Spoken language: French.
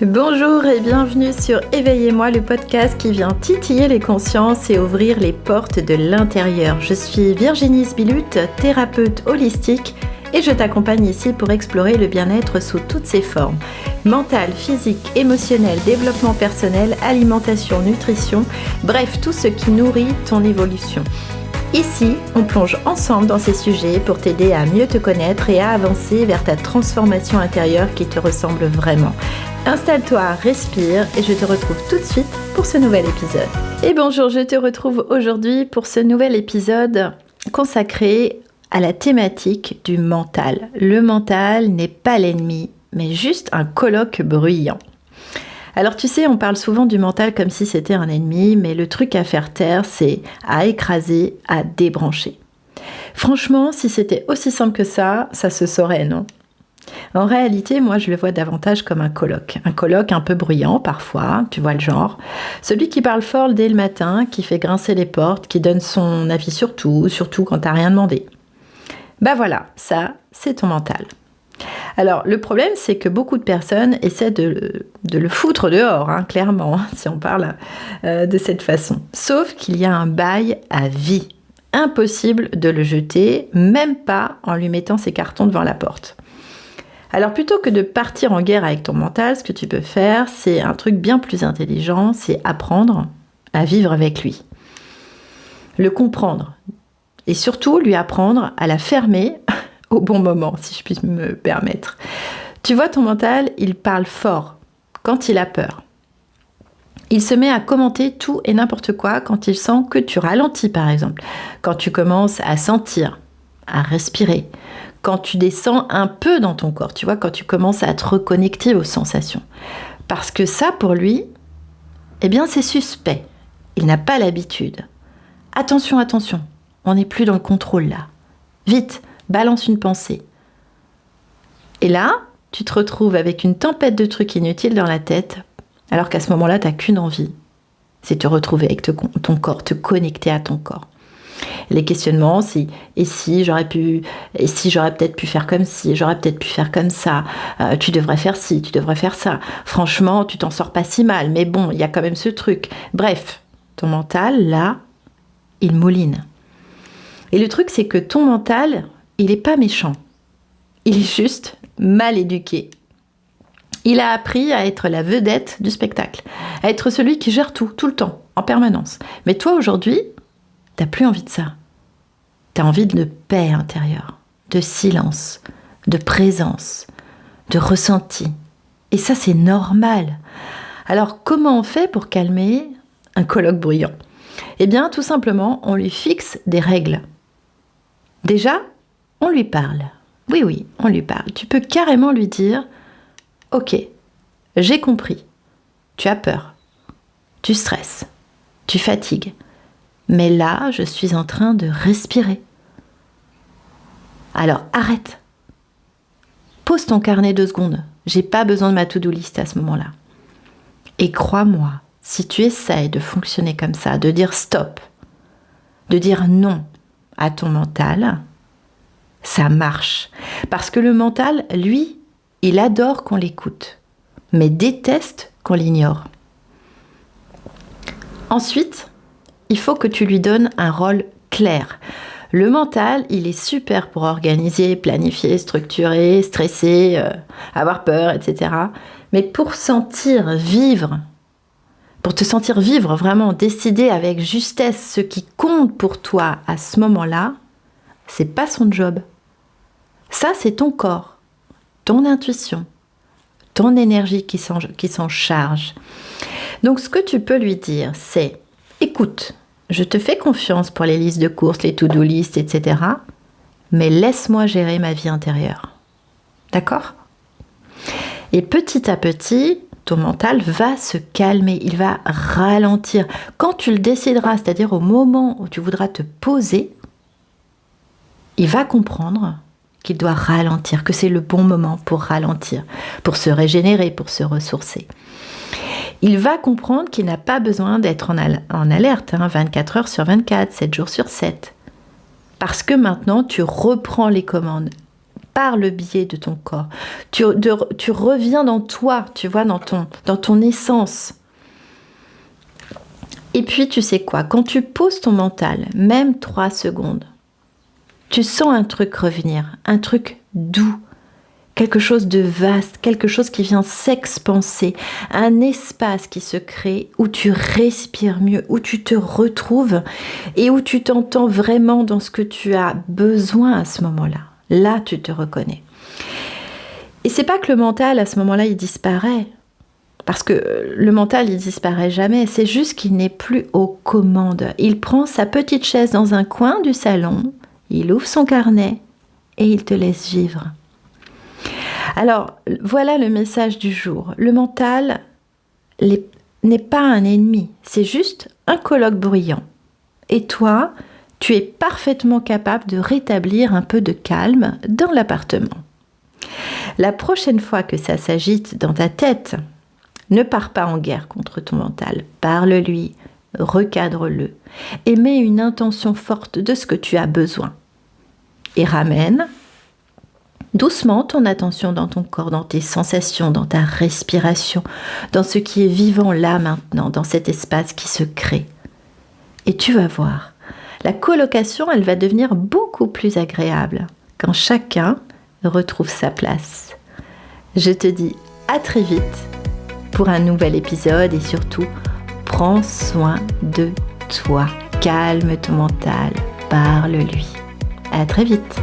Bonjour et bienvenue sur Éveillez-moi, le podcast qui vient titiller les consciences et ouvrir les portes de l'intérieur. Je suis Virginie Sbilut, thérapeute holistique et je t'accompagne ici pour explorer le bien-être sous toutes ses formes. Mental, physique, émotionnel, développement personnel, alimentation, nutrition, bref, tout ce qui nourrit ton évolution. Ici, on plonge ensemble dans ces sujets pour t'aider à mieux te connaître et à avancer vers ta transformation intérieure qui te ressemble vraiment. Installe-toi, respire et je te retrouve tout de suite pour ce nouvel épisode. Et bonjour, je te retrouve aujourd'hui pour ce nouvel épisode consacré à la thématique du mental. Le mental n'est pas l'ennemi, mais juste un colloque bruyant. Alors tu sais, on parle souvent du mental comme si c'était un ennemi, mais le truc à faire taire, c'est à écraser, à débrancher. Franchement, si c'était aussi simple que ça se saurait, non ? En réalité, moi je le vois davantage comme un colloque un peu bruyant parfois, tu vois le genre. Celui qui parle fort dès le matin, qui fait grincer les portes, qui donne son avis sur tout, surtout quand t'as rien demandé. Bah voilà, ça c'est ton mental. Alors, le problème, c'est que beaucoup de personnes essaient de le foutre dehors, clairement, si on parle de cette façon. Sauf qu'il y a un bail à vie. Impossible de le jeter, même pas en lui mettant ses cartons devant la porte. Alors, plutôt que de partir en guerre avec ton mental, ce que tu peux faire, c'est un truc bien plus intelligent, c'est apprendre à vivre avec lui. Le comprendre. Et surtout, lui apprendre à la fermer au bon moment, si je puis me permettre. Tu vois, ton mental, il parle fort quand il a peur. Il se met à commenter tout et n'importe quoi quand il sent que tu ralentis, par exemple. Quand tu commences à sentir, à respirer. Quand tu descends un peu dans ton corps, tu vois, quand tu commences à te reconnecter aux sensations. Parce que ça, pour lui, eh bien, c'est suspect. Il n'a pas l'habitude. Attention, on n'est plus dans le contrôle, là. Vite, balance une pensée. Et là, tu te retrouves avec une tempête de trucs inutiles dans la tête, alors qu'à ce moment-là, tu n'as qu'une envie. C'est te retrouver avec ton corps, te connecter à ton corps. Les questionnements, c'est « et si j'aurais peut-être pu faire comme ci, j'aurais peut-être pu faire comme ça, tu devrais faire ci, tu devrais faire ça. Franchement, tu t'en sors pas si mal, mais bon, il y a quand même ce truc. » Bref, ton mental, là, il mouline. Et le truc, c'est que ton mental, il n'est pas méchant. Il est juste mal éduqué. Il a appris à être la vedette du spectacle, à être celui qui gère tout le temps, en permanence. Mais toi, aujourd'hui, t'as plus envie de ça. T'as envie de paix intérieure, de silence, de présence, de ressenti. Et ça, c'est normal. Alors, comment on fait pour calmer un colloque bruyant ? Eh bien, tout simplement, on lui fixe des règles. Déjà, on lui parle. Oui, on lui parle. Tu peux carrément lui dire « Ok, j'ai compris. Tu as peur. Tu stresses. Tu fatigues. Mais là, je suis en train de respirer. Alors, arrête. Pose ton carnet 2 secondes. J'ai pas besoin de ma to-do list à ce moment-là. Et crois-moi, si tu essayes de fonctionner comme ça, de dire stop, de dire non à ton mental, ça marche. Parce que le mental, lui, il adore qu'on l'écoute, mais déteste qu'on l'ignore. Ensuite, il faut que tu lui donnes un rôle clair. Le mental, il est super pour organiser, planifier, structurer, stresser, avoir peur, etc. Mais pour te sentir vivre vraiment, décider avec justesse ce qui compte pour toi à ce moment-là, c'est pas son job. Ça, c'est ton corps, ton intuition, ton énergie qui s'en charge. Donc, ce que tu peux lui dire, c'est « Écoute, je te fais confiance pour les listes de courses, les to-do list, etc. Mais laisse-moi gérer ma vie intérieure. » D'accord ? Et petit à petit, ton mental va se calmer, il va ralentir. Quand tu le décideras, c'est-à-dire au moment où tu voudras te poser, il va comprendre qu'il doit ralentir, que c'est le bon moment pour ralentir, pour se régénérer, pour se ressourcer. Il va comprendre qu'il n'a pas besoin d'être en alerte 24 heures sur 24, 7 jours sur 7. Parce que maintenant, tu reprends les commandes. par le biais de ton corps. Tu reviens dans toi, tu vois, dans ton essence. Et puis, tu sais quoi, quand tu poses ton mental, même 3 secondes, tu sens un truc revenir, un truc doux, quelque chose de vaste, quelque chose qui vient s'expanser, un espace qui se crée où tu respires mieux, où tu te retrouves et où tu t'entends vraiment dans ce que tu as besoin à ce moment-là. Là, tu te reconnais. Et c'est pas que le mental, à ce moment-là, il disparaît. Parce que le mental, il disparaît jamais. C'est juste qu'il n'est plus aux commandes. Il prend sa petite chaise dans un coin du salon, il ouvre son carnet et il te laisse vivre. Alors, voilà le message du jour. Le mental n'est pas un ennemi, c'est juste un colloque bruyant. Et toi, tu es parfaitement capable de rétablir un peu de calme dans l'appartement. La prochaine fois que ça s'agite dans ta tête, ne pars pas en guerre contre ton mental. Parle-lui, recadre-le et mets une intention forte de ce que tu as besoin. Et ramène doucement ton attention dans ton corps, dans tes sensations, dans ta respiration, dans ce qui est vivant là maintenant, dans cet espace qui se crée. Et tu vas voir, la colocation, elle va devenir beaucoup plus agréable quand chacun retrouve sa place. Je te dis à très vite pour un nouvel épisode et surtout, prends soin de toi. Calme ton mental, parle-lui. À très vite.